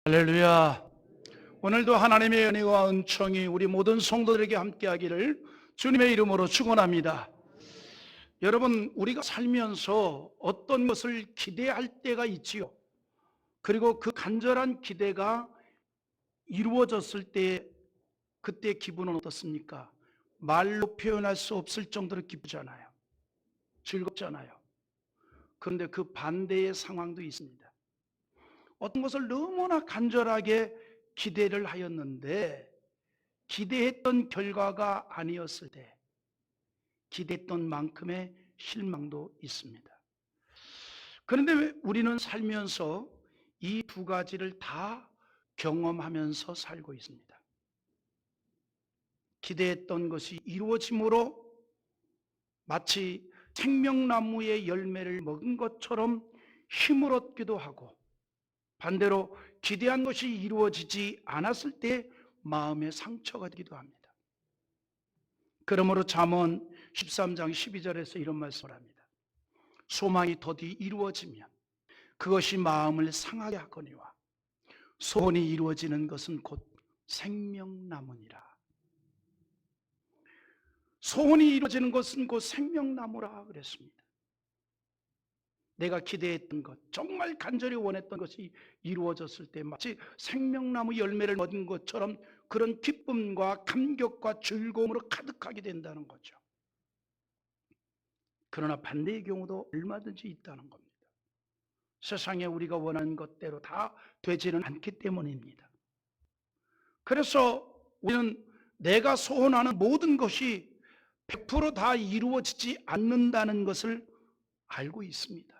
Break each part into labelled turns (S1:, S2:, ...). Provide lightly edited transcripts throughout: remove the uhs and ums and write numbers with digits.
S1: 할렐루야. 오늘도 하나님의 은혜와 은총이 우리 모든 성도들에게 함께하기를 주님의 이름으로 축원합니다. 여러분, 우리가 살면서 어떤 것을 기대할 때가 있지요. 그리고 그 간절한 기대가 이루어졌을 때 그때 기분은 어떻습니까? 말로 표현할 수 없을 정도로 기쁘잖아요. 즐겁잖아요. 그런데 그 반대의 상황도 있습니다. 어떤 것을 너무나 간절하게 기대를 하였는데 기대했던 결과가 아니었을 때 기대했던 만큼의 실망도 있습니다. 그런데 왜 우리는 살면서 이 두 가지를 다 경험하면서 살고 있습니다. 기대했던 것이 이루어짐으로 마치 생명나무의 열매를 먹은 것처럼 힘을 얻기도 하고, 반대로 기대한 것이 이루어지지 않았을 때 마음의 상처가 되기도 합니다. 그러므로 잠언 13장 12절에서 이런 말씀을 합니다. 소망이 더디 이루어지면 그것이 마음을 상하게 하거니와 소원이 이루어지는 것은 곧 생명나무니라. 소원이 이루어지는 것은 곧 생명나무라 그랬습니다. 내가 기대했던 것, 정말 간절히 원했던 것이 이루어졌을 때 마치 생명나무 열매를 얻은 것처럼 그런 기쁨과 감격과 즐거움으로 가득하게 된다는 거죠. 그러나 반대의 경우도 얼마든지 있다는 겁니다. 세상에 우리가 원하는 것대로 다 되지는 않기 때문입니다. 그래서 우리는 내가 소원하는 모든 것이 100%다 이루어지지 않는다는 것을 알고 있습니다.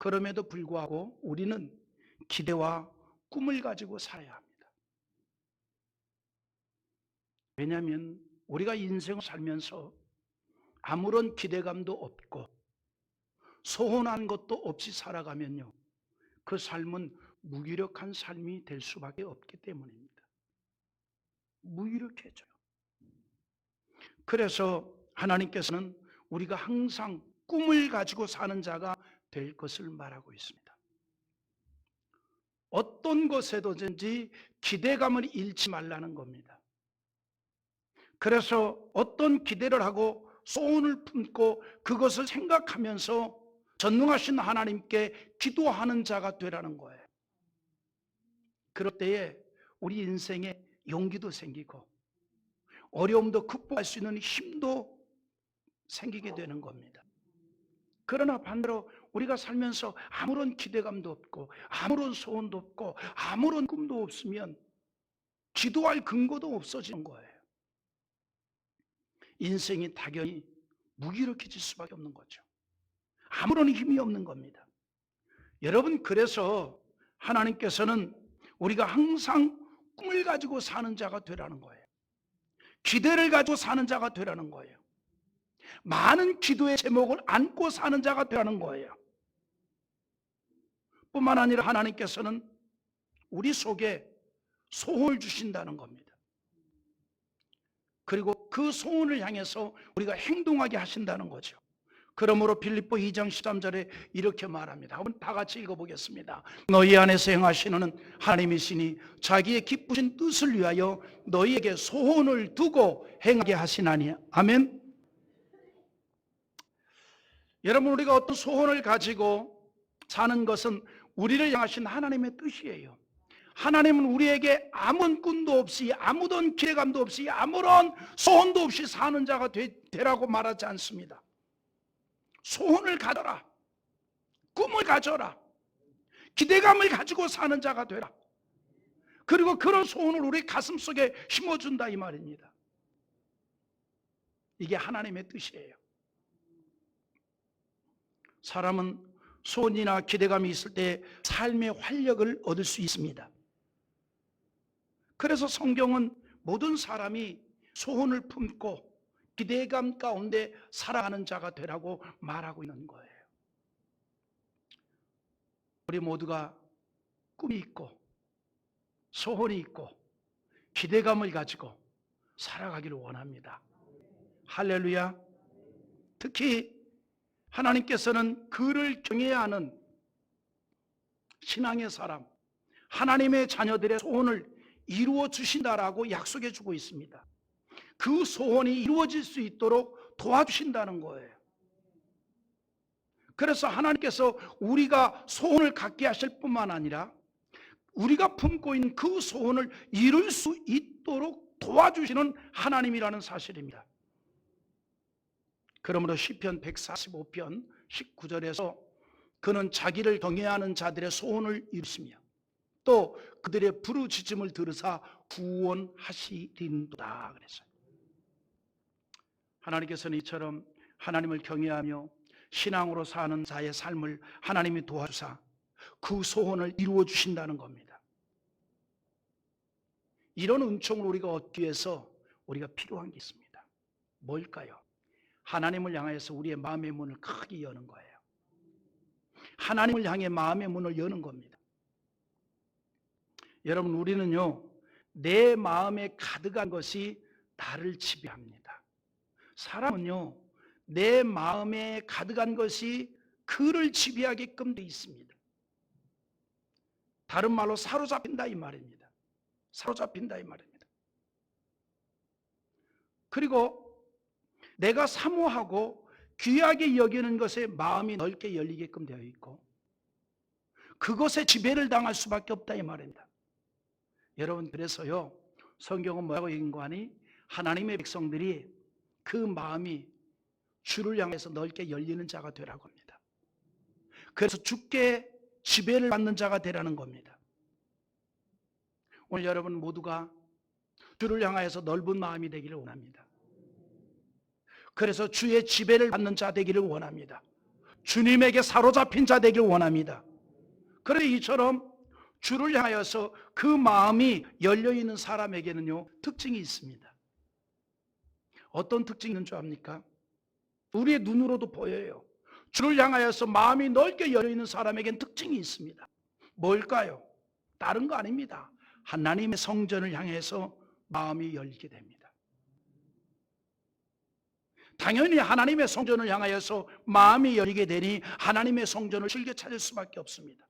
S1: 그럼에도 불구하고 우리는 기대와 꿈을 가지고 살아야 합니다. 왜냐하면 우리가 인생을 살면서 아무런 기대감도 없고 소원한 것도 없이 살아가면요, 그 삶은 무기력한 삶이 될 수밖에 없기 때문입니다. 무기력해져요. 그래서 하나님께서는 우리가 항상 꿈을 가지고 사는 자가 될 것을 말하고 있습니다. 어떤 것에든지 기대감을 잃지 말라는 겁니다. 그래서 어떤 기대를 하고 소원을 품고 그것을 생각하면서 전능하신 하나님께 기도하는 자가 되라는 거예요. 그럴 때에 우리 인생에 용기도 생기고 어려움도 극복할 수 있는 힘도 생기게 되는 겁니다. 그러나 반대로 우리가 살면서 아무런 기대감도 없고 아무런 소원도 없고 아무런 꿈도 없으면 기도할 근거도 없어지는 거예요. 인생이 당연히 무기력해질 수밖에 없는 거죠. 아무런 힘이 없는 겁니다. 여러분, 그래서 하나님께서는 우리가 항상 꿈을 가지고 사는 자가 되라는 거예요. 기대를 가지고 사는 자가 되라는 거예요. 많은 기도의 제목을 안고 사는 자가 되라는 거예요. 뿐만 아니라 하나님께서는 우리 속에 소원을 주신다는 겁니다. 그리고 그 소원을 향해서 우리가 행동하게 하신다는 거죠. 그러므로 빌립보 2장 13절에 이렇게 말합니다. 한번 다 같이 읽어보겠습니다. 너희 안에서 행하시는 하나님이시니 자기의 기쁘신 뜻을 위하여 너희에게 소원을 두고 행하게 하시나니. 아멘. 여러분, 우리가 어떤 소원을 가지고 사는 것은 우리를 향하신 하나님의 뜻이에요. 하나님은 우리에게 아무런 꿈도 없이 아무런 기대감도 없이 아무런 소원도 없이 사는 자가 되라고 말하지 않습니다. 소원을 가져라, 꿈을 가져라, 기대감을 가지고 사는 자가 되라. 그리고 그런 소원을 우리 가슴속에 심어준다 이 말입니다. 이게 하나님의 뜻이에요. 사람은 소원이나 기대감이 있을 때 삶의 활력을 얻을 수 있습니다. 그래서 성경은 모든 사람이 소원을 품고 기대감 가운데 살아가는 자가 되라고 말하고 있는 거예요. 우리 모두가 꿈이 있고 소원이 있고 기대감을 가지고 살아가기를 원합니다. 할렐루야. 특히 하나님께서는 그를 경외해야 하는 신앙의 사람, 하나님의 자녀들의 소원을 이루어 주신다라고 약속해 주고 있습니다. 그 소원이 이루어질 수 있도록 도와주신다는 거예요. 그래서 하나님께서 우리가 소원을 갖게 하실 뿐만 아니라 우리가 품고 있는 그 소원을 이룰 수 있도록 도와주시는 하나님이라는 사실입니다. 그러므로 시편 145편 19절에서 그는 자기를 경외하는 자들의 소원을 이루시며 또 그들의 부르짖음을 들으사 구원하시리로다 그랬어요. 하나님께서는 이처럼 하나님을 경외하며 신앙으로 사는 자의 삶을 하나님이 도와주사 그 소원을 이루어 주신다는 겁니다. 이런 은총을 우리가 얻기 위해서 우리가 필요한 게 있습니다. 뭘까요? 하나님을 향해서 우리의 마음의 문을 크게 여는 거예요. 하나님을 향해 마음의 문을 여는 겁니다. 여러분, 우리는요, 내 마음에 가득한 것이 나를 지배합니다. 사람은요, 내 마음에 가득한 것이 그를 지배하게끔 되어 있습니다. 다른 말로 사로잡힌다 이 말입니다. 사로잡힌다 이 말입니다. 그리고 내가 사모하고 귀하게 여기는 것에 마음이 넓게 열리게끔 되어 있고 그것에 지배를 당할 수밖에 없다 이 말입니다. 여러분, 그래서요, 성경은 뭐라고 얘기하니 하나님의 백성들이 그 마음이 주를 향해서 넓게 열리는 자가 되라고 합니다. 그래서 주께 지배를 받는 자가 되라는 겁니다. 오늘 여러분 모두가 주를 향해서 넓은 마음이 되기를 원합니다. 그래서 주의 지배를 받는 자 되기를 원합니다. 주님에게 사로잡힌 자 되기를 원합니다. 그런데 이처럼 주를 향하여서 그 마음이 열려있는 사람에게는요, 특징이 있습니다. 어떤 특징이 있는 줄 압니까? 우리의 눈으로도 보여요. 주를 향하여서 마음이 넓게 열려있는 사람에게는 특징이 있습니다. 뭘까요? 다른 거 아닙니다. 하나님의 성전을 향해서 마음이 열리게 됩니다. 당연히 하나님의 성전을 향하여서 마음이 열리게 되니 하나님의 성전을 즐겨 찾을 수밖에 없습니다.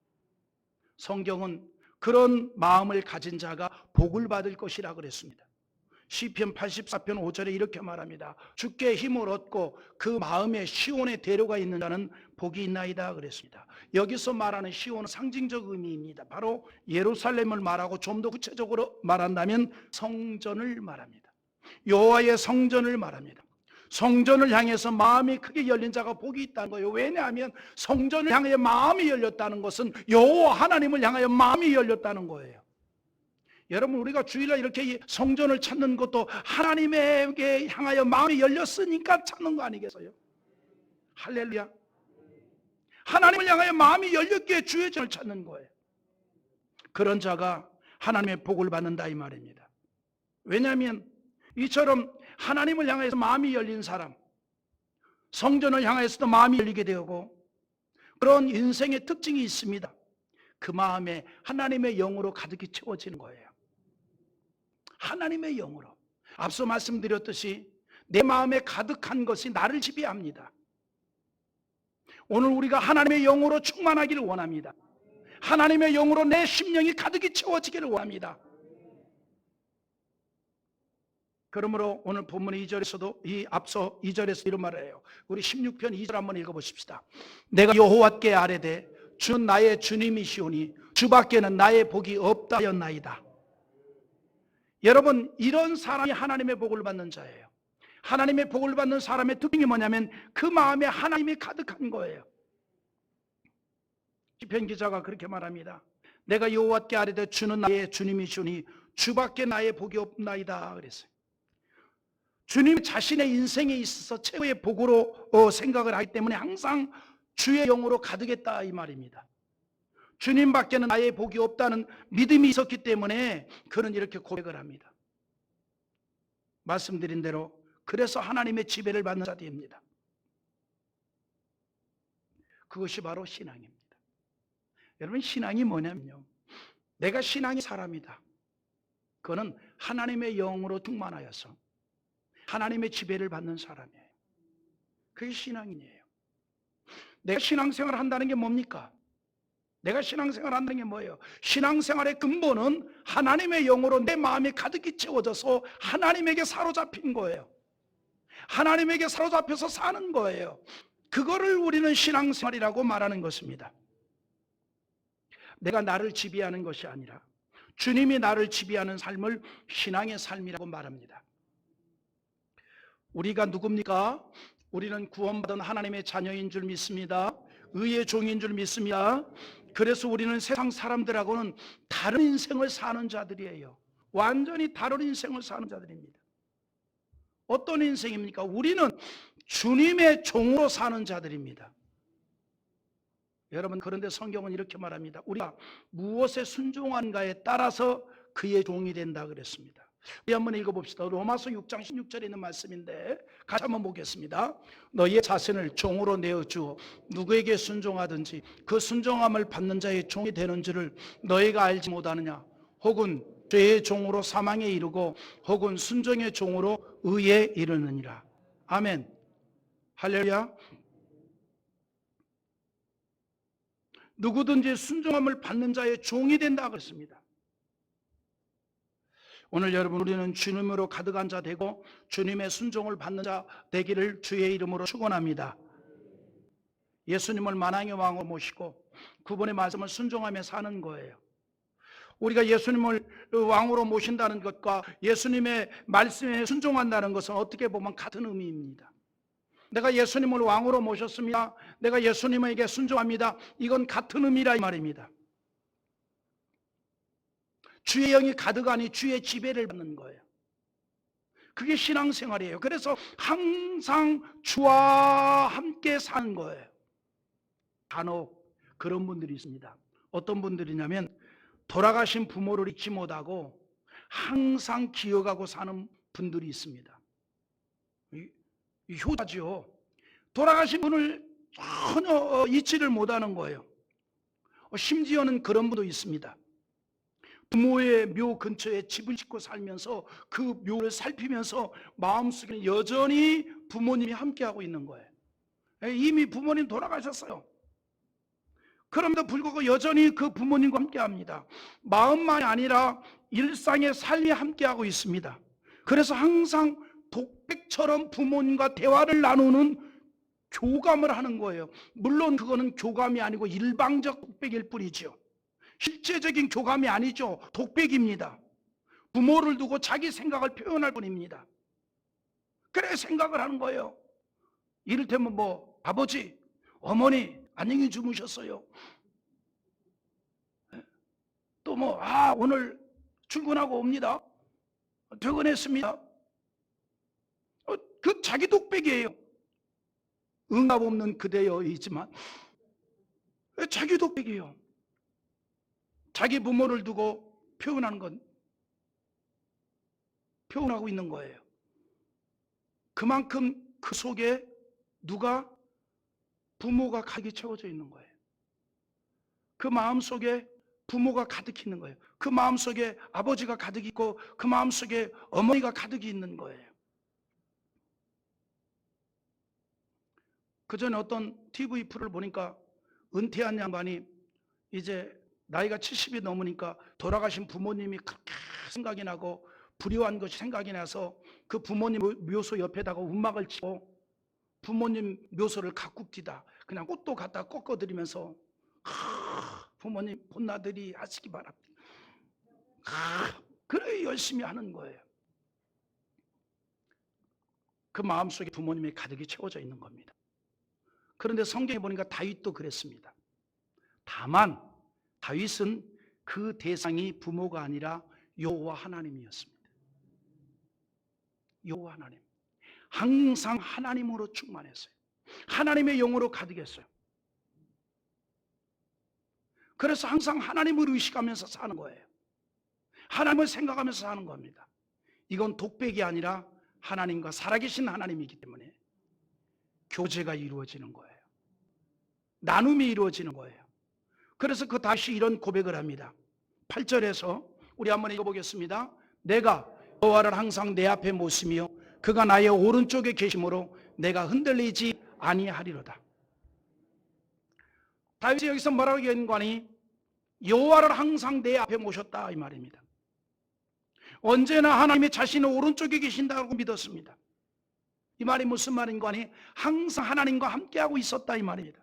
S1: 성경은 그런 마음을 가진 자가 복을 받을 것이라 그랬습니다. 시편 84편 5절에 이렇게 말합니다. 주께 힘을 얻고 그 마음에 시온의 대로가 있는 자는 복이 있나이다 그랬습니다. 여기서 말하는 시온은 상징적 의미입니다. 바로 예루살렘을 말하고 좀 더 구체적으로 말한다면 성전을 말합니다. 여호와의 성전을 말합니다. 성전을 향해서 마음이 크게 열린 자가 복이 있다는 거예요. 왜냐하면 성전을 향해 마음이 열렸다는 것은 여호와 하나님을 향하여 마음이 열렸다는 거예요. 여러분, 우리가 주일날 이렇게 성전을 찾는 것도 하나님에게 향하여 마음이 열렸으니까 찾는 거 아니겠어요? 할렐루야. 하나님을 향하여 마음이 열렸기에 주의 전을 찾는 거예요. 그런 자가 하나님의 복을 받는다 이 말입니다. 왜냐하면 이처럼 하나님을 향해서 마음이 열린 사람, 성전을 향해서도 마음이 열리게 되고 그런 인생의 특징이 있습니다. 그 마음에 하나님의 영으로 가득히 채워지는 거예요. 하나님의 영으로. 앞서 말씀드렸듯이 내 마음에 가득한 것이 나를 지배합니다. 오늘 우리가 하나님의 영으로 충만하기를 원합니다. 하나님의 영으로 내 심령이 가득히 채워지기를 원합니다. 그러므로 오늘 본문 2절에서도 이 앞서 2절에서 이런 말을 해요. 우리 16편 2절 한번 읽어보십시다. 내가 여호와께 아뢰되 주는 나의 주님이시오니 주밖에는 나의 복이 없다 하였나이다. 여러분, 이런 사람이 하나님의 복을 받는 자예요. 하나님의 복을 받는 사람의 특징이 뭐냐면 그 마음에 하나님이 가득한 거예요. 시편 기자가 그렇게 말합니다. 내가 여호와께 아뢰되 주는 나의 주님이시오니 주밖에 나의 복이 없나이다 그랬어요. 주님 자신의 인생에 있어서 최고의 복으로 생각을 하기 때문에 항상 주의 영으로 가득했다 이 말입니다. 주님밖에는 나의 복이 없다는 믿음이 있었기 때문에 그는 이렇게 고백을 합니다. 말씀드린 대로 그래서 하나님의 지배를 받는 자들입니다. 그것이 바로 신앙입니다. 여러분, 신앙이 뭐냐면요, 내가 신앙이 사람이다. 그거는 하나님의 영으로 충만하여서 하나님의 지배를 받는 사람이에요. 그게 신앙이에요. 내가 신앙생활을 한다는 게 뭡니까? 내가 신앙생활 한다는 게 뭐예요? 신앙생활의 근본은 하나님의 영으로 내 마음이 가득히 채워져서 하나님에게 사로잡힌 거예요. 하나님에게 사로잡혀서 사는 거예요. 그거를 우리는 신앙생활이라고 말하는 것입니다. 내가 나를 지배하는 것이 아니라 주님이 나를 지배하는 삶을 신앙의 삶이라고 말합니다. 우리가 누굽니까? 우리는 구원받은 하나님의 자녀인 줄 믿습니다. 의의 종인 줄 믿습니다. 그래서 우리는 세상 사람들하고는 다른 인생을 사는 자들이에요. 완전히 다른 인생을 사는 자들입니다. 어떤 인생입니까? 우리는 주님의 종으로 사는 자들입니다. 여러분, 그런데 성경은 이렇게 말합니다. 우리가 무엇에 순종한가에 따라서 그의 종이 된다 그랬습니다. 우리 한번 읽어봅시다. 로마서 6장 16절에 있는 말씀인데 같이 한번 보겠습니다. 너희의 자신을 종으로 내어주어 누구에게 순종하든지 그 순종함을 받는 자의 종이 되는 줄을 너희가 알지 못하느냐? 혹은 죄의 종으로 사망에 이르고 혹은 순종의 종으로 의에 이르느니라. 아멘. 할렐루야. 누구든지 순종함을 받는 자의 종이 된다 그랬습니다. 오늘 여러분, 우리는 주님으로 가득한 자 되고 주님의 순종을 받는 자 되기를 주의 이름으로 축원합니다. 예수님을 만왕의 왕으로 모시고 그분의 말씀을 순종하며 사는 거예요. 우리가 예수님을 왕으로 모신다는 것과 예수님의 말씀에 순종한다는 것은 어떻게 보면 같은 의미입니다. 내가 예수님을 왕으로 모셨습니다. 내가 예수님에게 순종합니다. 이건 같은 의미라 이 말입니다. 주의 영이 가득하니 주의 지배를 받는 거예요. 그게 신앙생활이에요. 그래서 항상 주와 함께 사는 거예요. 간혹 그런 분들이 있습니다. 어떤 분들이냐면 돌아가신 부모를 잊지 못하고 항상 기억하고 사는 분들이 있습니다. 효자죠. 돌아가신 분을 전혀 잊지를 못하는 거예요. 심지어는 그런 분도 있습니다. 부모의 묘 근처에 집을 짓고 살면서 그 묘를 살피면서 마음속에 여전히 부모님이 함께하고 있는 거예요. 이미 부모님 돌아가셨어요. 그럼에도 불구하고 여전히 그 부모님과 함께합니다. 마음만이 아니라 일상의 삶이 함께하고 있습니다. 그래서 항상 독백처럼 부모님과 대화를 나누는 교감을 하는 거예요. 물론 그거는 교감이 아니고 일방적 독백일 뿐이죠. 실제적인 교감이 아니죠. 독백입니다. 부모를 두고 자기 생각을 표현할 뿐입니다. 그래 생각을 하는 거예요. 이를테면 뭐 아버지, 어머니 안녕히 주무셨어요. 또 뭐 오늘 출근하고 옵니다. 퇴근했습니다. 그 자기 독백이에요. 응답 없는 그대여이지만 자기 독백이에요. 자기 부모를 두고 표현하는 건 표현하고 있는 거예요. 그만큼 그 속에 누가 부모가 가득히 채워져 있는 거예요. 그 마음 속에 부모가 가득히 있는 거예요. 그 마음 속에 아버지가 가득 있고 그 마음 속에 어머니가 가득히 있는 거예요. 그 전에 어떤 TV 프로를 보니까 은퇴한 양반이 이제 나이가 70이 넘으니까 돌아가신 부모님이 그렇게 생각이 나고 불효한 것이 생각이 나서 그 부모님 묘소 옆에다가 움막을 치고 부모님 묘소를 가축 뒤다 그냥 꽃도 갖다 꺾어드리면서 부모님 본나들이 하시기 바랍니다. 그래 열심히 하는 거예요. 그 마음속에 부모님이 가득히 채워져 있는 겁니다. 그런데 성경에 보니까 다윗도 그랬습니다. 다만 다윗은 그 대상이 부모가 아니라 여호와 하나님이었습니다. 여호와 하나님. 항상 하나님으로 충만했어요. 하나님의 영으로 가득했어요. 그래서 항상 하나님을 의식하면서 사는 거예요. 하나님을 생각하면서 사는 겁니다. 이건 독백이 아니라 하나님과 살아계신 하나님이기 때문에 교제가 이루어지는 거예요. 나눔이 이루어지는 거예요. 그래서 그 다시 이런 고백을 합니다. 8절에서 우리 한번 읽어보겠습니다. 내가 여호와를 항상 내 앞에 모시며 그가 나의 오른쪽에 계심으로 내가 흔들리지 아니하리로다. 다윗이 여기서 뭐라고 얘기하니 여호와를 항상 내 앞에 모셨다 이 말입니다. 언제나 하나님이 자신의 오른쪽에 계신다고 믿었습니다. 이 말이 무슨 말인가 하니 항상 하나님과 함께하고 있었다 이 말입니다.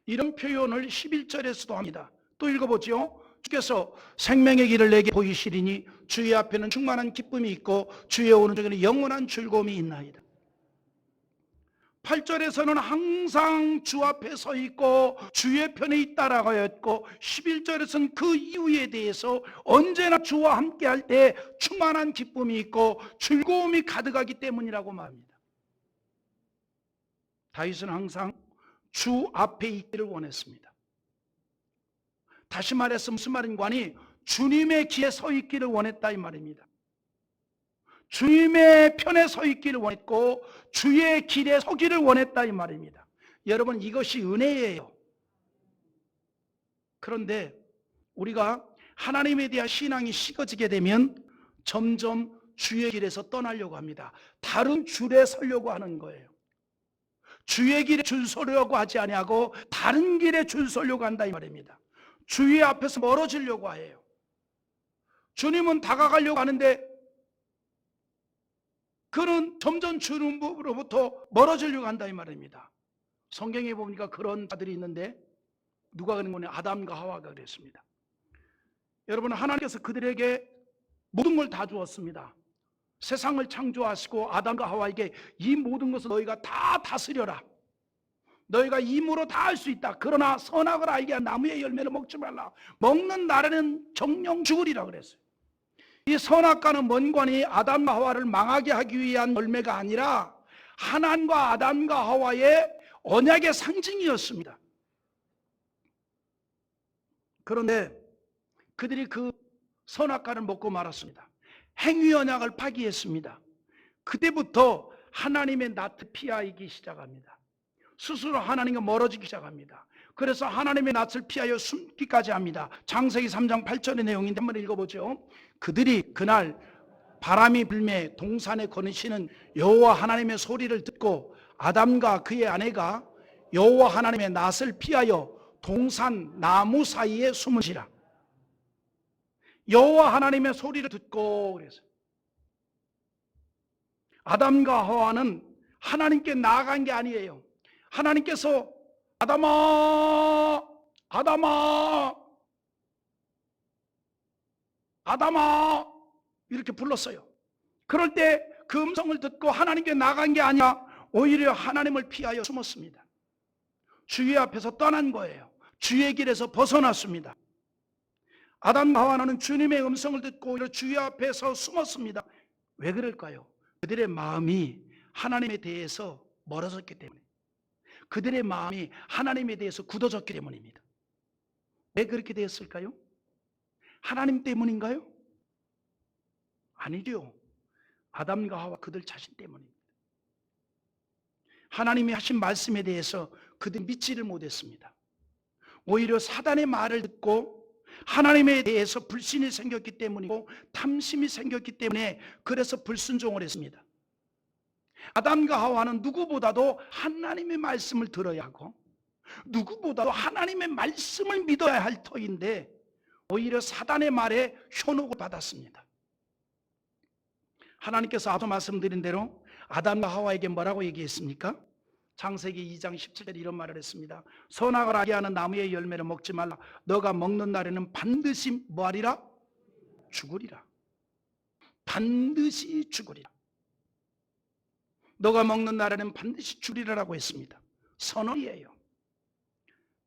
S1: 이런 표현을 11절에서도 합니다. 또 읽어보죠. 주께서 생명의 길을 내게 보이시리니 주의 앞에는 충만한 기쁨이 있고 주의 오른쪽에는 영원한 즐거움이 있나이다. 8절에서는 항상 주 앞에 서 있고 주의 편에 있다라고 하였고 11절에서는 그 이유에 대해서 언제나 주와 함께 할 때 충만한 기쁨이 있고 즐거움이 가득하기 때문이라고 말합니다. 다윗은 항상 주 앞에 있기를 원했습니다. 다시 말해서 무슨 말인가 하니 주님의 길에 서 있기를 원했다 이 말입니다. 주님의 편에 서 있기를 원했고 주의 길에 서기를 원했다 이 말입니다. 여러분, 이것이 은혜예요. 그런데 우리가 하나님에 대한 신앙이 식어지게 되면 점점 주의 길에서 떠나려고 합니다. 다른 줄에 서려고 하는 거예요. 주의 길에 줄 서려고 하지 아니하고 다른 길에 줄 서려고 한다 이 말입니다. 주의 앞에서 멀어지려고 해요. 주님은 다가가려고 하는데 그는 점점 주님으로부터 멀어지려고 한다 이 말입니다. 성경에 보니까 그런 자들이 있는데 누가 그런 거냐? 아담과 하와가 그랬습니다. 여러분, 하나님께서 그들에게 모든 걸 다 주었습니다. 세상을 창조하시고 아담과 하와에게 이 모든 것을 너희가 다 다스려라. 너희가 힘으로 다 할 수 있다. 그러나 선악을 알게 한 나무의 열매를 먹지 말라. 먹는 날에는 정령 죽으리라 그랬어요. 이 선악과는 뭔 관이 아담과 하와를 망하게 하기 위한 열매가 아니라 하나님과 아담과 하와의 언약의 상징이었습니다. 그런데 그들이 그 선악과를 먹고 말았습니다. 행위 언약을 파기했습니다. 그때부터 하나님의 낯을 피하기 시작합니다. 스스로 하나님과 멀어지기 시작합니다. 그래서 하나님의 낯을 피하여 숨기까지 합니다. 창세기 3장 8절의 내용인데 한번 읽어보죠. 그들이 그날 바람이 불매 동산에 거니시는 여호와 하나님의 소리를 듣고 아담과 그의 아내가 여호와 하나님의 낯을 피하여 동산 나무 사이에 숨으시라. 여호와 하나님의 소리를 듣고 그래서 아담과 하와는 하나님께 나아간 게 아니에요. 하나님께서 아담아, 아담아, 아담아 이렇게 불렀어요. 그럴 때 그 음성을 듣고 하나님께 나간 게 아니라 오히려 하나님을 피하여 숨었습니다. 주의 앞에서 떠난 거예요. 주의 길에서 벗어났습니다. 아담과 하와는 주님의 음성을 듣고 오히려 주의 앞에서 숨었습니다. 왜 그럴까요? 그들의 마음이 하나님에 대해서 멀어졌기 때문에, 그들의 마음이 하나님에 대해서 굳어졌기 때문입니다. 왜 그렇게 되었을까요? 하나님 때문인가요? 아니죠. 아담과 하와 그들 자신 때문입니다. 하나님이 하신 말씀에 대해서 그들이 믿지를 못했습니다. 오히려 사단의 말을 듣고 하나님에 대해서 불신이 생겼기 때문이고 탐심이 생겼기 때문에 그래서 불순종을 했습니다. 아담과 하와는 누구보다도 하나님의 말씀을 들어야 하고 누구보다도 하나님의 말씀을 믿어야 할 터인데 오히려 사단의 말에 현혹을 받았습니다. 하나님께서 앞서 말씀드린 대로 아담과 하와에게 뭐라고 얘기했습니까? 창세기 2장 17절에 이런 말을 했습니다. 선악을 알게 하는 나무의 열매를 먹지 말라. 너가 먹는 날에는 반드시 뭐하리라? 죽으리라. 반드시 죽으리라. 너가 먹는 날에는 반드시 죽으리라라고 했습니다. 선언이에요.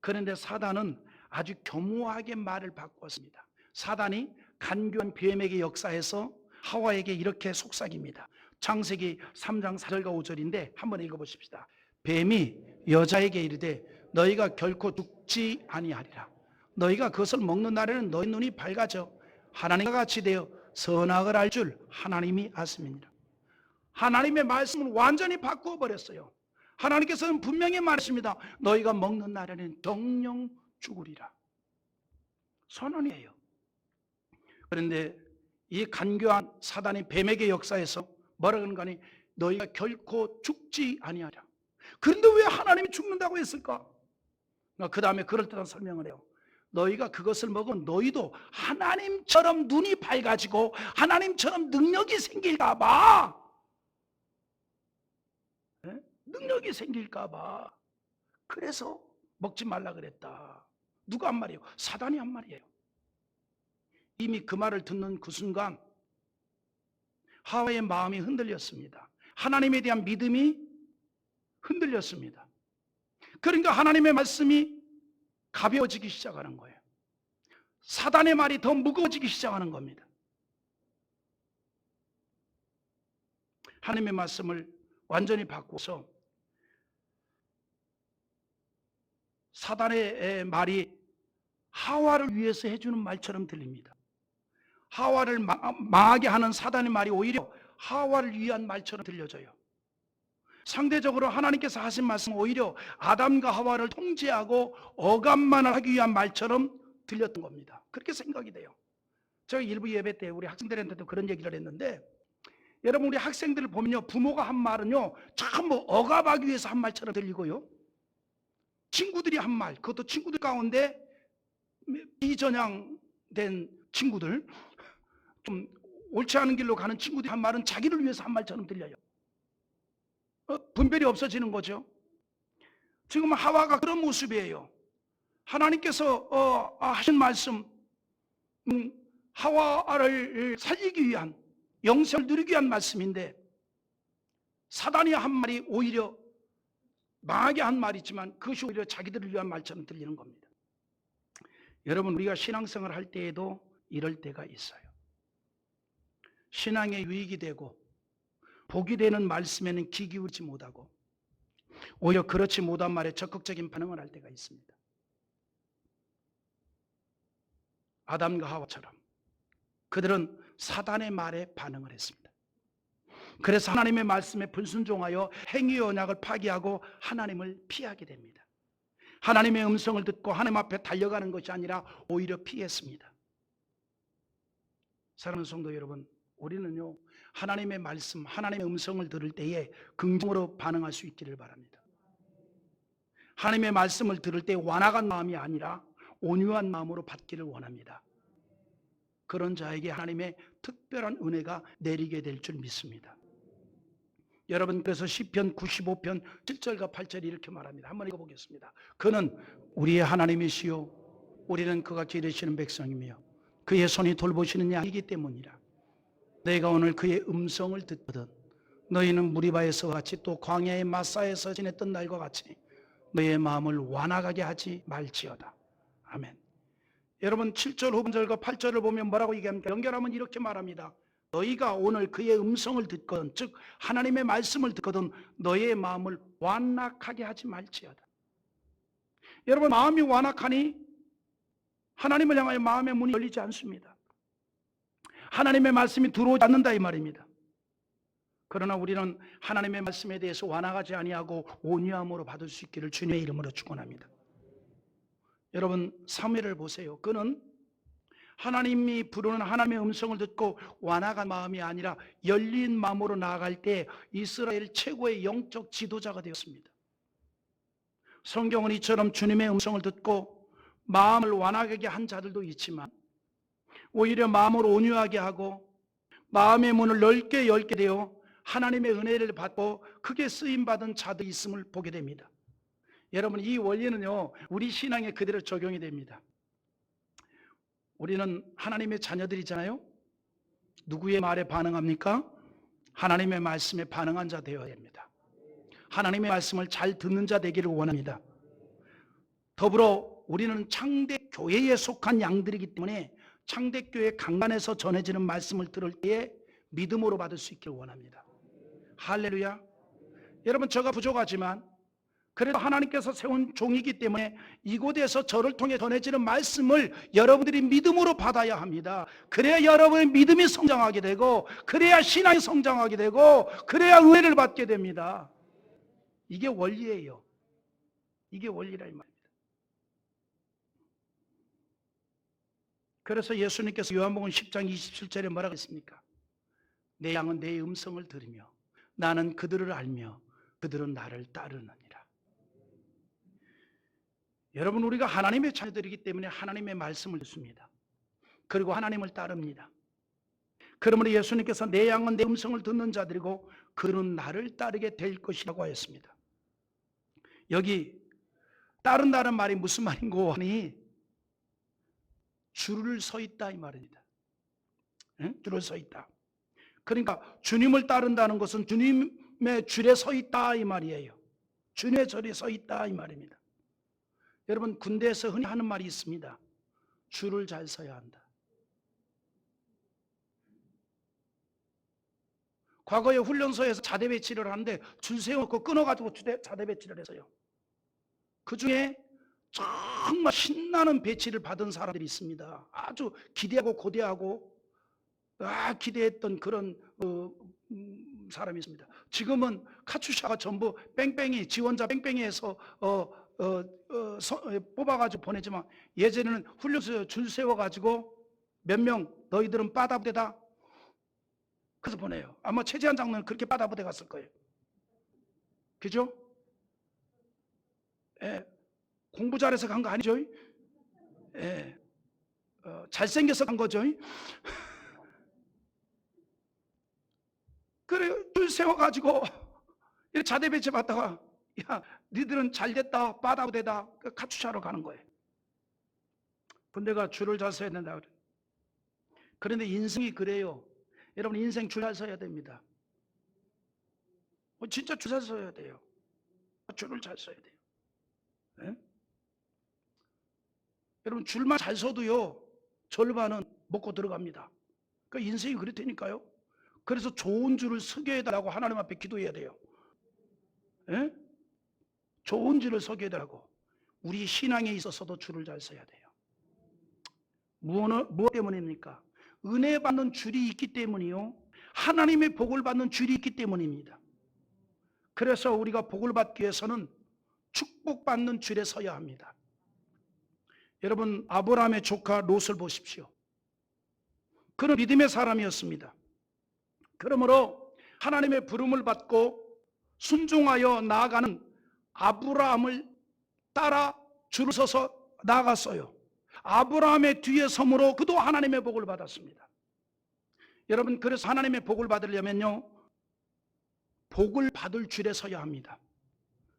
S1: 그런데 사단은 아주 교묘하게 말을 바꾸었습니다. 사단이 간교한 뱀에게 역사해서 하와에게 이렇게 속삭입니다. 창세기 3장 4절과 5절인데 한번 읽어보십시다. 뱀이 여자에게 이르되 너희가 결코 죽지 아니하리라. 너희가 그것을 먹는 날에는 너희 눈이 밝아져 하나님과 같이 되어 선악을 알 줄 하나님이 아심이니라. 하나님의 말씀을 완전히 바꾸어 버렸어요. 하나님께서는 분명히 말했습니다. 너희가 먹는 날에는 정령 죽으리라. 선언이에요. 그런데 이 간교한 사단이 뱀에게 역사해서 뭐라 그런가 하니 너희가 결코 죽지 아니하리라. 그런데 왜 하나님이 죽는다고 했을까? 그 다음에 그럴듯한 설명을 해요. 너희가 그것을 먹으면 너희도 하나님처럼 눈이 밝아지고 하나님처럼 능력이 생길까 봐. 네? 능력이 생길까 봐. 그래서 먹지 말라 그랬다. 누가 한 말이에요? 사단이 한 말이에요. 이미 그 말을 듣는 그 순간 하와의 마음이 흔들렸습니다. 하나님에 대한 믿음이 흔들렸습니다. 그러니까 하나님의 말씀이 가벼워지기 시작하는 거예요. 사단의 말이 더 무거워지기 시작하는 겁니다. 하나님의 말씀을 완전히 바꿔서 사단의 말이 하와를 위해서 해주는 말처럼 들립니다. 하와를 망하게 하는 사단의 말이 오히려 하와를 위한 말처럼 들려져요. 상대적으로 하나님께서 하신 말씀은 오히려 아담과 하와를 통제하고 억압만을 하기 위한 말처럼 들렸던 겁니다. 그렇게 생각이 돼요. 제가 일부 예배 때 우리 학생들한테도 그런 얘기를 했는데, 여러분 우리 학생들을 보면요, 부모가 한 말은요 전부 억압하기 위해서 한 말처럼 들리고요, 친구들이 한 말, 그것도 친구들 가운데 비전향된 친구들, 좀 옳지 않은 길로 가는 친구들이 한 말은 자기를 위해서 한 말처럼 들려요. 분별이 없어지는 거죠. 지금 하와가 그런 모습이에요. 하나님께서 하신 말씀, 하와를 살리기 위한, 영생을 누리기 위한 말씀인데 사단이 한 말이 오히려 망하게 한 말이지만 그것이 오히려 자기들을 위한 말처럼 들리는 겁니다. 여러분, 우리가 신앙생활을 할 때에도 이럴 때가 있어요. 신앙에 유익이 되고 복이 되는 말씀에는 귀 기울이지 못하고 오히려 그렇지 못한 말에 적극적인 반응을 할 때가 있습니다. 아담과 하와처럼 그들은 사단의 말에 반응을 했습니다. 그래서 하나님의 말씀에 불순종하여 행위의 언약을 파기하고 하나님을 피하게 됩니다. 하나님의 음성을 듣고 하나님 앞에 달려가는 것이 아니라 오히려 피했습니다. 사랑하는 성도 여러분, 우리는요 하나님의 말씀, 하나님의 음성을 들을 때에 긍정으로 반응할 수 있기를 바랍니다. 하나님의 말씀을 들을 때 완악한 마음이 아니라 온유한 마음으로 받기를 원합니다. 그런 자에게 하나님의 특별한 은혜가 내리게 될 줄 믿습니다. 여러분, 그래서 시편 95편 7절과 8절이 이렇게 말합니다. 한번 읽어보겠습니다. 그는 우리의 하나님이시요 우리는 그가 기르시는 백성이며 그의 손이 돌보시는 양이기 때문이라. 너희가 오늘 그의 음성을 듣거든 너희는 무리바에서 같이 또 광야의 마사에서 지냈던 날과 같이 너희의 마음을 완악하게 하지 말지어다. 아멘. 여러분, 7절 후반절과 8절을 보면 뭐라고 얘기합니까? 연결하면 이렇게 말합니다. 너희가 오늘 그의 음성을 듣거든, 즉 하나님의 말씀을 듣거든 너희의 마음을 완악하게 하지 말지어다. 여러분, 마음이 완악하니 하나님을 향하여 마음의 문이 열리지 않습니다. 하나님의 말씀이 들어오지 않는다 이 말입니다. 그러나 우리는 하나님의 말씀에 대해서 완악하지 아니하고 온유함으로 받을 수 있기를 주님의 이름으로 축원합니다. 여러분, 사무엘을 보세요. 그는 하나님이 부르는 하나님의 음성을 듣고 완악한 마음이 아니라 열린 마음으로 나아갈 때 이스라엘 최고의 영적 지도자가 되었습니다. 성경은 이처럼 주님의 음성을 듣고 마음을 완악하게 한 자들도 있지만 오히려 마음을 온유하게 하고 마음의 문을 넓게 열게 되어 하나님의 은혜를 받고 크게 쓰임받은 자들이 있음을 보게 됩니다. 여러분, 이 원리는요 우리 신앙에 그대로 적용이 됩니다. 우리는 하나님의 자녀들이잖아요. 누구의 말에 반응합니까? 하나님의 말씀에 반응한 자 되어야 됩니다. 하나님의 말씀을 잘 듣는 자 되기를 원합니다. 더불어 우리는 창대교회에 속한 양들이기 때문에 창대교회 강단에서 전해지는 말씀을 들을 때에 믿음으로 받을 수 있기를 원합니다. 할렐루야. 여러분, 저가 부족하지만 그래도 하나님께서 세운 종이기 때문에 이곳에서 저를 통해 전해지는 말씀을 여러분들이 믿음으로 받아야 합니다. 그래야 여러분의 믿음이 성장하게 되고 그래야 신앙이 성장하게 되고 그래야 은혜를 받게 됩니다. 이게 원리예요. 이게 원리라 이 말입니다. 그래서 예수님께서 요한복음 10장 27절에 뭐라고 했습니까? 내 양은 내 음성을 들으며 나는 그들을 알며 그들은 나를 따르느니라. 여러분, 우리가 하나님의 자녀들이기 때문에 하나님의 말씀을 듣습니다. 그리고 하나님을 따릅니다. 그러므로 예수님께서 내 양은 내 음성을 듣는 자들이고 그는 나를 따르게 될 것이라고 하였습니다. 여기 따른다는 말이 무슨 말인고 하니 줄을 서 있다 이 말입니다. 줄을 서 있다. 그러니까 주님을 따른다는 것은 주님의 줄에 서 있다 이 말이에요. 주님의 줄에 서 있다 이 말입니다. 여러분, 군대에서 흔히 하는 말이 있습니다. 줄을 잘 서야 한다. 과거에 훈련소에서 자대 배치를 하는데 줄 세워놓고 끊어가지고 자대 배치를 했어요. 그 중에 정말 신나는 배치를 받은 사람들이 있습니다. 아주 기대하고 고대하고 기대했던 그런 사람이 있습니다. 지금은 카츄샤가 전부 뺑뺑이 지원자 뺑뺑이에서 뽑아가지고 보내지만 예전에는 훈련소에 줄 세워가지고 몇 명 너희들은 빠다부대다 그래서 보내요. 아마 최재한 장로는 그렇게 빠다부대 갔을 거예요. 그죠? 예, 공부 잘해서 간 거 아니죠? 예, 잘생겨서 간 거죠. 그래, 줄 세워가지고 이렇게 자대 배치 받다가 야, 니들은 잘됐다, 빠다부대다, 카투샤로 가는 거예요. 군대가 줄을 잘 서야 된다 그래. 그런데 인생이 그래요. 여러분, 인생 줄 잘 서야 됩니다. 진짜 줄 잘 서야 돼요. 줄을 잘 서야 돼요. 네? 여러분, 줄만 잘 서도요 절반은 먹고 들어갑니다. 그러니까 인생이 그렇다니까요. 그래서 좋은 줄을 서게 해달라고 하나님 앞에 기도해야 돼요. 네? 좋은 줄을 서게 해달라고. 우리 신앙에 있어서도 줄을 잘 서야 돼요. 무엇 때문입니까? 은혜 받는 줄이 있기 때문이요, 하나님의 복을 받는 줄이 있기 때문입니다. 그래서 우리가 복을 받기 위해서는 축복받는 줄에 서야 합니다. 여러분, 아브라함의 조카 롯을 보십시오. 그는 믿음의 사람이었습니다. 그러므로 하나님의 부름을 받고 순종하여 나아가는 아브라함을 따라 줄을 서서 나아갔어요. 아브라함의 뒤에 섬으로 그도 하나님의 복을 받았습니다. 여러분, 그래서 하나님의 복을 받으려면요, 복을 받을 줄에 서야 합니다.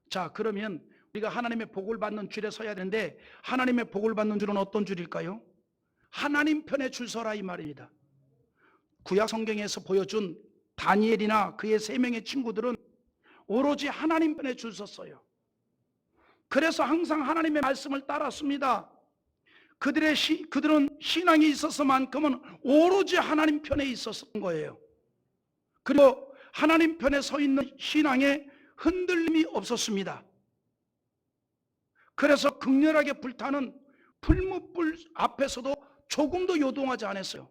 S1: 자, 그러면 우리가 하나님의 복을 받는 줄에 서야 되는데, 하나님의 복을 받는 줄은 어떤 줄일까요? 하나님 편에 줄 서라 이 말입니다. 구약 성경에서 보여준 다니엘이나 그의 3명의 친구들은 오로지 하나님 편에 줄 섰어요. 그래서 항상 하나님의 말씀을 따랐습니다. 그들은 신앙이 있었만큼은 오로지 하나님 편에 있었던 거예요. 그리고 하나님 편에 서 있는 신앙에 흔들림이 없었습니다. 그래서 극렬하게 불타는 풀무불 앞에서도 조금도 요동하지 않았어요.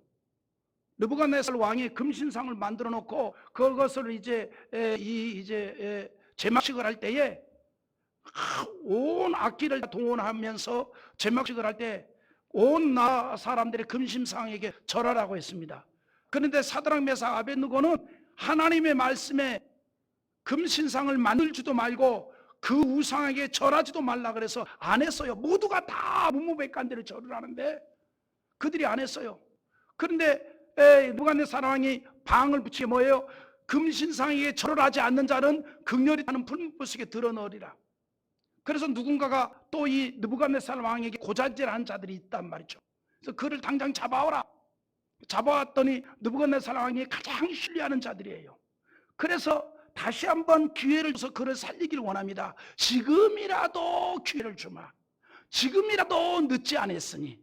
S1: 느부갓네살 왕이 금신상을 만들어 놓고 그것을 이제 제막식을 할 때에 온 악기를 동원하면서 제막식을 할 때 온 나라 사람들의 금신상에게 절하라고 했습니다. 그런데 사드락 메삭 아벳느고는 하나님의 말씀에 금신상을 만들지도 말고 그 우상에게 절하지도 말라 그래서 안 했어요. 모두가 다 무무백관대로 절을 하는데 그들이 안 했어요. 그런데 느부갓네살 왕이 방을 붙이게 뭐예요? 금신상에게 절을 하지 않는 자는 극렬히 타는 풀무불 속에 드러넣으리라. 그래서 누군가가 또 이 느부갓네살 왕에게 고자질하는 자들이 있단 말이죠. 그래서 그를 당장 잡아오라. 잡아왔더니 느부갓네살 왕이 가장 신뢰하는 자들이에요. 그래서 다시 한번 기회를 줘서 그를 살리기를 원합니다. 지금이라도 기회를 주마. 지금이라도 늦지 않았으니,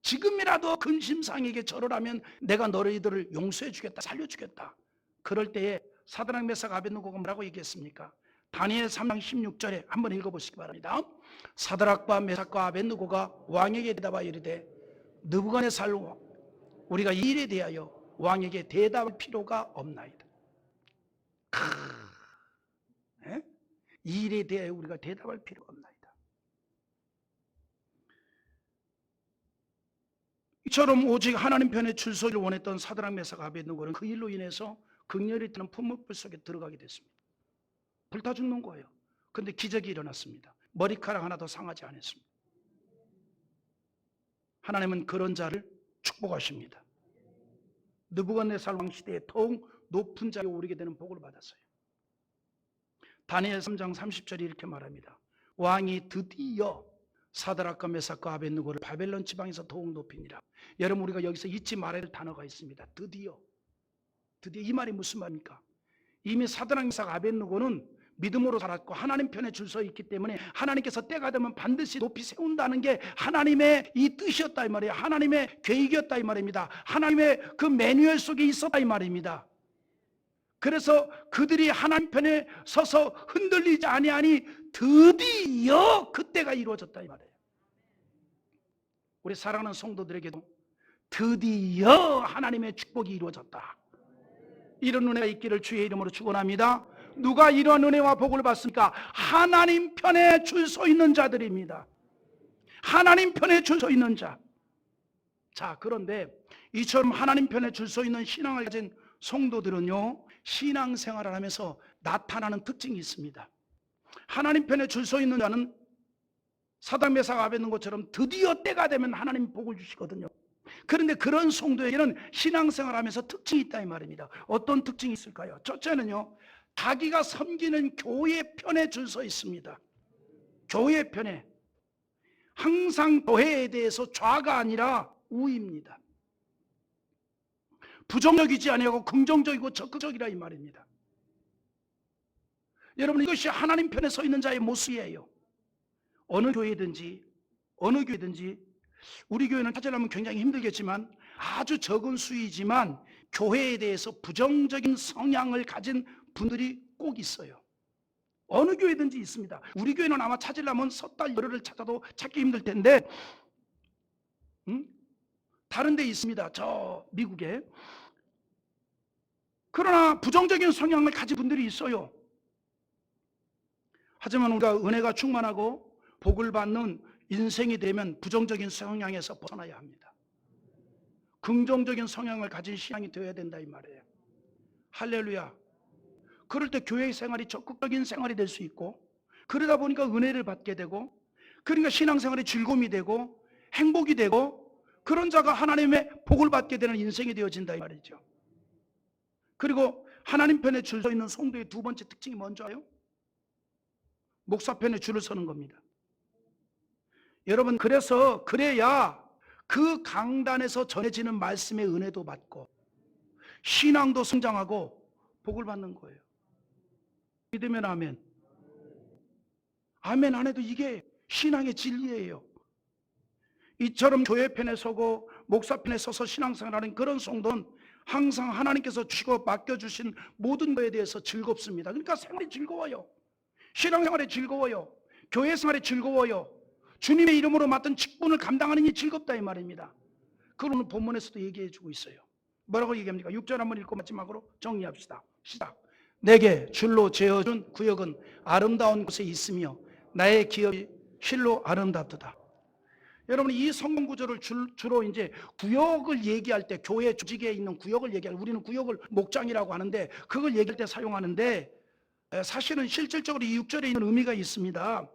S1: 지금이라도 근심상에게 절을 하면 내가 너희들을 용서해 주겠다, 살려주겠다. 그럴 때에 사드락 메삭 아벳느고가 뭐라고 얘기했습니까? 다니엘 3장 16절에 한번 읽어보시기 바랍니다. 사드락과 메삭과 아벳느고가 왕에게 대답하여 이르되, 느부갓네살 우리가 이 일에 대하여 왕에게 대답할 필요가 없나이다. 이 일에 대하여 우리가 대답할 필요가 없나이다. 이처럼 오직 하나님 편에 줄 서기를 원했던 사드락 메삭 아벳느고는 그 일로 인해서 극렬히 타는 풀무불 속에 들어가게 됐습니다. 불타 죽는 거예요. 그런데 기적이 일어났습니다. 머리카락 하나도 상하지 않았습니다. 하나님은 그런 자를 축복하십니다. 느부갓네살 왕 시대에 더욱 높은 자리에 오르게 되는 복을 받았어요. 다니엘 3장 30절이 이렇게 말합니다. 왕이 드디어 사드락과 메삭과 아벳느고를 바벨론 지방에서 더욱 높이니라. 여러분, 우리가 여기서 잊지 말아야 할 단어가 있습니다. 드디어 이 말이 무슨 말입니까? 이미 사드락, 메삭, 아벳느고는 믿음으로 살았고 하나님 편에 줄 서 있기 때문에 하나님께서 때가 되면 반드시 높이 세운다는 게 하나님의 이 뜻이었다 이 말이에요. 하나님의 계획이었다 이 말입니다. 하나님의 그 매뉴얼 속에 있었다 이 말입니다. 그래서 그들이 하나님 편에 서서 흔들리지 아니하니 드디어 그때가 이루어졌다 이 말이에요. 우리 사랑하는 성도들에게도 드디어 하나님의 축복이 이루어졌다, 이런 은혜가 있기를 주의 이름으로 축원합니다. 누가 이런 은혜와 복을 받습니까? 하나님 편에 줄 서 있는 자들입니다. 하나님 편에 줄 서 있는 자. 자, 그런데 이처럼 하나님 편에 줄 서 있는 신앙을 가진 성도들은요, 신앙생활을 하면서 나타나는 특징이 있습니다. 하나님 편에 줄 서 있는 자는 사드락, 메삭, 아벳느고처럼 드디어 때가 되면 하나님 복을 주시거든요. 그런데 그런 성도에게는 신앙생활하면서 특징이 있다 이 말입니다. 어떤 특징이 있을까요? 첫째는요, 자기가 섬기는 교회 편에 줄 서 있습니다. 교회 편에. 항상 교회에 대해서 좌가 아니라 우입니다. 부정적이지 아니하고 긍정적이고 적극적이라 이 말입니다. 여러분, 이것이 하나님 편에 서 있는 자의 모습이에요. 어느 교회든지 우리 교회는 찾으려면 굉장히 힘들겠지만 아주 적은 수이지만 교회에 대해서 부정적인 성향을 가진 분들이 꼭 있어요. 어느 교회든지 있습니다. 우리 교회는 아마 찾으려면 섣달 열흘을 찾아도 찾기 힘들 텐데 다른 데 있습니다. 저 미국에. 그러나 부정적인 성향을 가진 분들이 있어요. 하지만 우리가 은혜가 충만하고 복을 받는 인생이 되면 부정적인 성향에서 벗어나야 합니다. 긍정적인 성향을 가진 신앙이 되어야 된다 이 말이에요. 할렐루야. 그럴 때 교회 생활이 적극적인 생활이 될 수 있고, 그러다 보니까 은혜를 받게 되고, 그러니까 신앙생활이 즐거움이 되고 행복이 되고, 그런 자가 하나님의 복을 받게 되는 인생이 되어진다 이 말이죠. 그리고 하나님 편에 줄 서 있는 성도의 두 번째 특징이 뭔지요? 목사 편에 줄을 서는 겁니다. 여러분, 그래야 그 강단에서 전해지는 말씀의 은혜도 받고 신앙도 성장하고 복을 받는 거예요. 믿으면 아멘. 아멘 안 해도 이게 신앙의 진리예요. 이처럼 교회 편에 서고 목사 편에 서서 신앙생활하는 그런 성도는 항상 하나님께서 주시고 맡겨주신 모든 것에 대해서 즐겁습니다. 그러니까 생활이 즐거워요. 신앙생활이 즐거워요. 교회 생활이 즐거워요. 주님의 이름으로 맡은 직분을 감당하는 게 즐겁다 이 말입니다. 그걸 오늘 본문에서도 얘기해 주고 있어요. 뭐라고 얘기합니까? 6절 한번 읽고 마지막으로 정리합시다. 시작. 내게 줄로 재어준 구역은 아름다운 곳에 있으며 나의 기업이 실로 아름답도다. 여러분, 이 성경 구절을 주로 이제 구역을 얘기할 때, 교회 조직에 있는 구역을 얘기할 때, 우리는 구역을 목장이라고 하는데 그걸 얘기할 때 사용하는데, 사실은 실질적으로 이 6절에 있는 의미가 있습니다.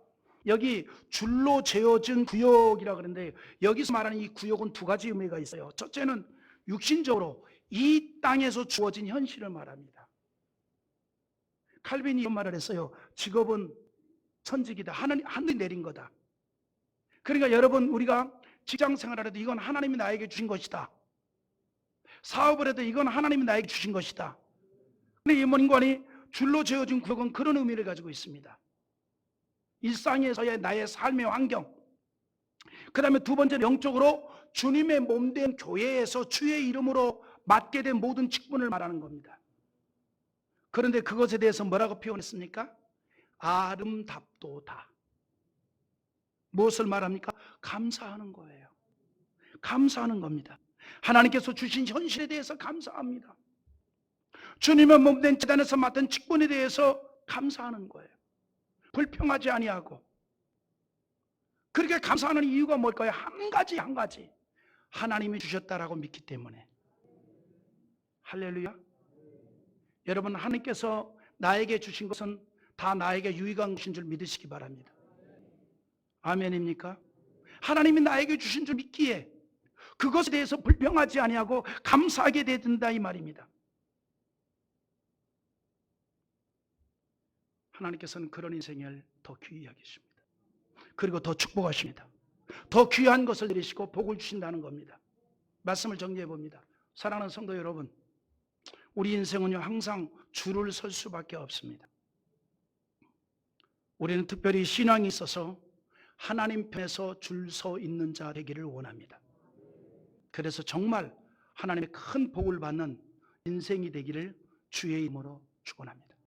S1: 여기 줄로 재어진 구역이라고 그러는데 여기서 말하는 이 구역은 두 가지 의미가 있어요. 첫째는 육신적으로 이 땅에서 주어진 현실을 말합니다. 칼빈이 이런 말을 했어요. 직업은 천직이다. 하늘이 내린 거다. 그러니까 여러분, 우리가 직장 생활을 해도 이건 하나님이 나에게 주신 것이다. 사업을 해도 이건 하나님이 나에게 주신 것이다. 근데 이 인간이 줄로 재어진 구역은 그런 의미를 가지고 있습니다. 일상에서의 나의 삶의 환경, 그 다음에 두 번째는 영적으로 주님의 몸된 교회에서 주의 이름으로 맡게 된 모든 직분을 말하는 겁니다. 그런데 그것에 대해서 뭐라고 표현했습니까? 아름답도다. 무엇을 말합니까? 감사하는 거예요. 감사하는 겁니다. 하나님께서 주신 현실에 대해서 감사합니다. 주님의 몸된 제단에서 맡은 직분에 대해서 감사하는 거예요. 불평하지 아니하고. 그렇게 감사하는 이유가 뭘까요? 한 가지 하나님이 주셨다라고 믿기 때문에. 할렐루야. 여러분, 하나님께서 나에게 주신 것은 다 나에게 유익한 것인 줄 믿으시기 바랍니다. 아멘입니까? 하나님이 나에게 주신 줄 믿기에 그것에 대해서 불평하지 아니하고 감사하게 된다 이 말입니다. 하나님께서는 그런 인생을 더 귀히 여기십니다. 그리고 더 축복하십니다. 더 귀한 것을 내리시고 복을 주신다는 겁니다. 말씀을 정리해 봅니다. 사랑하는 성도 여러분, 우리 인생은요 항상 줄을 설 수밖에 없습니다. 우리는 특별히 신앙이 있어서 하나님 편에서 줄 서 있는 자 되기를 원합니다. 그래서 정말 하나님의 큰 복을 받는 인생이 되기를 주의 이름으로 축원합니다.